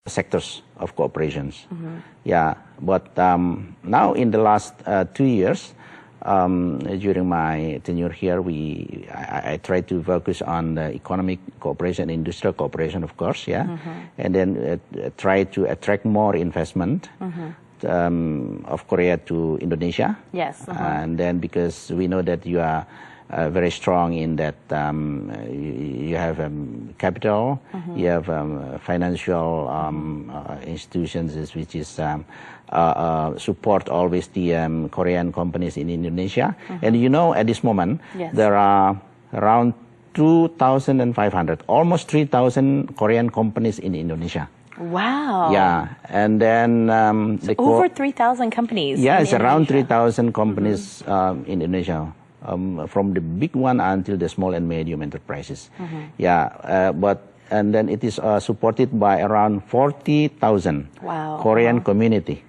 sectors of cooperations. Yeah, but now in the last 2 years, during my tenure here, I tried to focus on the economic cooperation, industrial cooperation, of course, yeah, and then try to attract more investment of Korea to Indonesia. Yes. And then because we know that you are very strong in that you have capital, you have financial institutions which is support always the Korean companies in Indonesia. And you know, at this moment, there are around 2,500, almost 3,000 Korean companies in Indonesia. Wow. Yeah, and then over 3,000 companies. Yeah, it's around 3,000 companies in Indonesia, from the big one until the small and medium enterprises. Yeah, and then it is supported by around 40,000 Korean community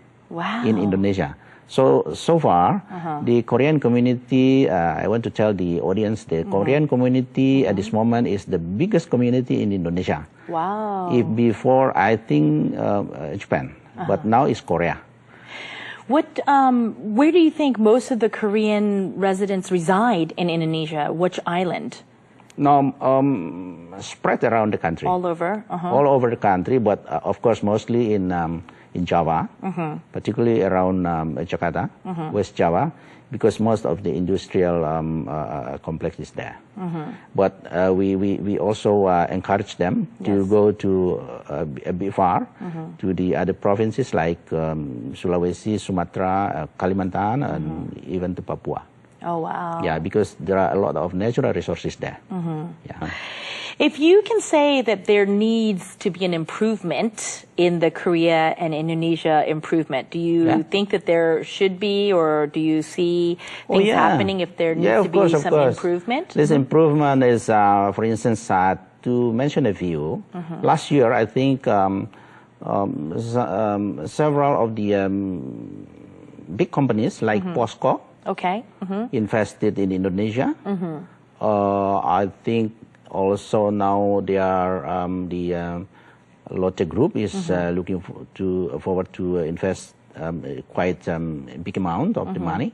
in Indonesia. So far, the Korean community, I want to tell the audience, the Korean community at this moment is the biggest community in Indonesia. Wow. If before, I think Japan, but now it's Korea. Where do you think most of the Korean residents reside in Indonesia? Which island? No, spread around the country. All over? All over the country, but of course mostly in Java, particularly around Jakarta, West Java, because most of the industrial complex is there. But we also encourage them to go to a bit far to the other provinces like Sulawesi, Sumatra, Kalimantan, and even to Papua. Oh, wow. Yeah, because there are a lot of natural resources there. Yeah. If you can say that there needs to be an improvement in the Korea and Indonesia improvement, do you think that there should be, or do you see things happening if there needs to be some improvement? This improvement is, for instance, to mention a few, last year I think several of the big companies like POSCO invested in Indonesia. I think also now they are the Lotte Group is looking forward to invest quite big amount of the money,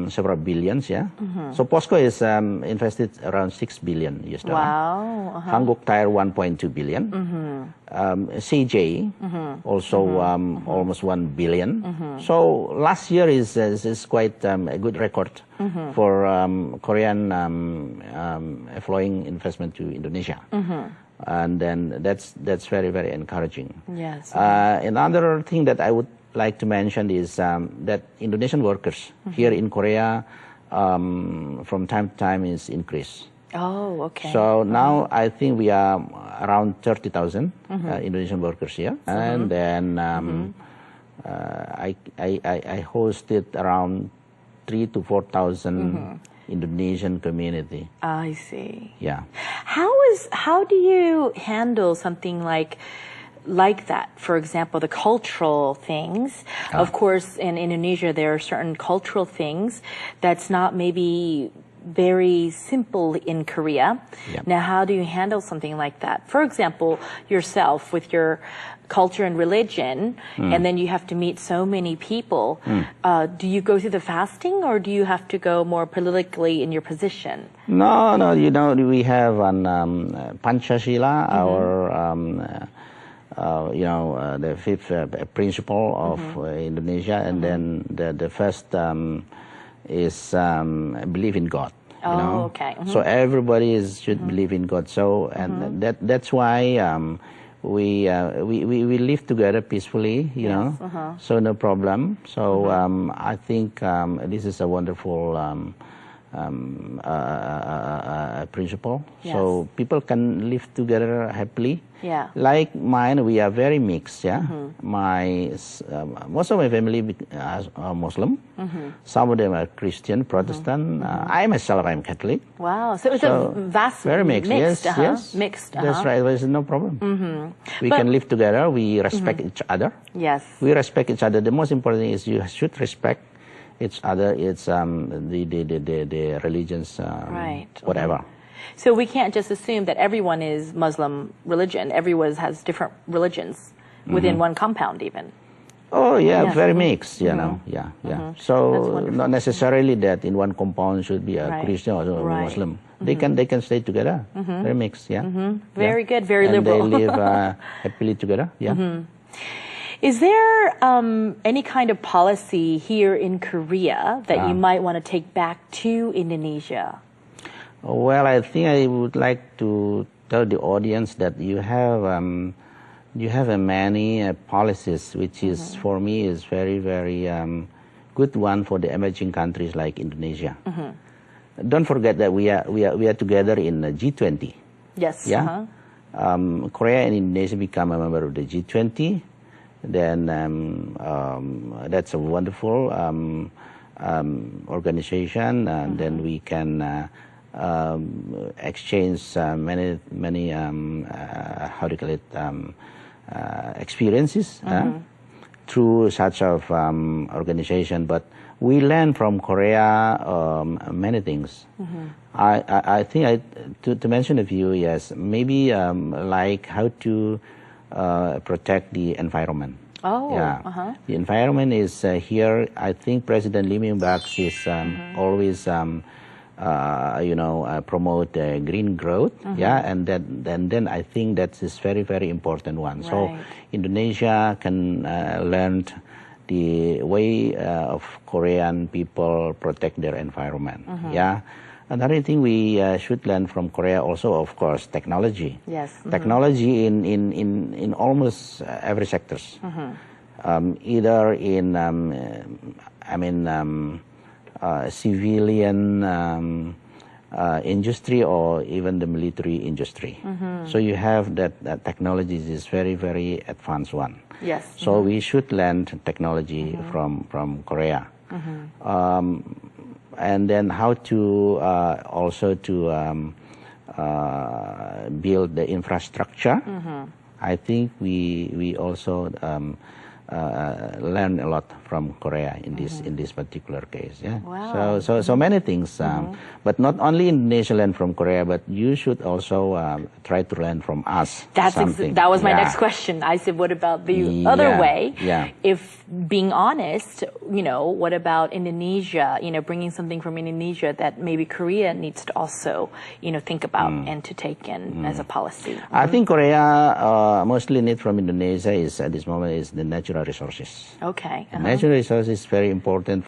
several billions. Yeah. So POSCO is invested around $6 billion US. Wow. Hankook Tire 1.2 billion. CJ also almost 1 billion. So last year is quite a good record for Korean flowing investment to Indonesia. And then that's very, very encouraging. Yes. Another thing that I would like to mention is that Indonesian workers here in Korea from time to time is increased. Oh, okay. So now I think we are around 30,000 Indonesian workers here, and then I hosted around 3,000 to 4,000 Indonesian community. I see. Yeah. How do you handle something like that? For example, the cultural things. Of course, in Indonesia, there are certain cultural things that's not maybe very simple in Korea. Yep. Now, how do you handle something like that? For example, yourself with your culture and religion, and then you have to meet so many people. Do you go through the fasting, or do you have to go more politically in your position? No, you know, we have an Panchashila, our the fifth principle of Indonesia, and then the first is believe in God. You know? Okay. So everybody should believe in God. So and that's why we live together peacefully. You know, so no problem. So I think this is a wonderful principle. Yes. So people can live together happily. Yeah. Like mine, we are very mixed. Yeah. Most of my family are Muslim. Some of them are Christian, Protestant. I myself, I'm Catholic. Wow. So it's a vast very mixed. Yes. Mixed. That's right. There's no problem. We can live together. We respect each other. Yes. We respect each other. The most important thing is you should respect each other. It's the religions, Right. whatever. So we can't just assume that everyone is Muslim religion. Everyone has different religions within one compound even. Oh, yeah, very mixed, you know. Yeah, yeah. So not necessarily that in one compound should be a Christian or a Muslim. They can stay together. Very mixed, yeah. Very good, very liberal. And they live happily together, yeah. Is there any kind of policy here in Korea that you might want to take back to Indonesia? Well, I think I would like to tell the audience that you have many policies, which is for me is very, very good one for the emerging countries like Indonesia. Don't forget that we are together in the G20. Yes. Yeah. Korea and Indonesia become a member of the G20. Then that's a wonderful organization, and then we can exchange many how do you call it experiences through such of organization. But we learn from Korea many things. I think to mention a few, yes, maybe like how to protect the environment. Oh, yeah. The environment is here. I think President Lee Myung-bak is always, promote green growth. Yeah, and then I think that is very, very important one. Right. So Indonesia can learn the way of Korean people protect their environment. Yeah. Another thing we should learn from Korea also, of course, technology. Yes. Technology in almost every sectors. Either in, civilian industry or even the military industry. So you have that technology is very, very advanced one. Yes. So we should learn technology from Korea. And then how to also to build the infrastructure. I think we also learn a lot from Korea in this particular case. Yeah. Wow. So many things. But not only Indonesia learn from Korea, but you should also try to learn from us. That was my next question. I said, what about the other way? Yeah. If being honest, what about Indonesia? Bringing something from Indonesia that maybe Korea needs to also, think about and to take in as a policy. I think Korea mostly need from Indonesia is at this moment is the natural resources. Okay. Natural resources is very important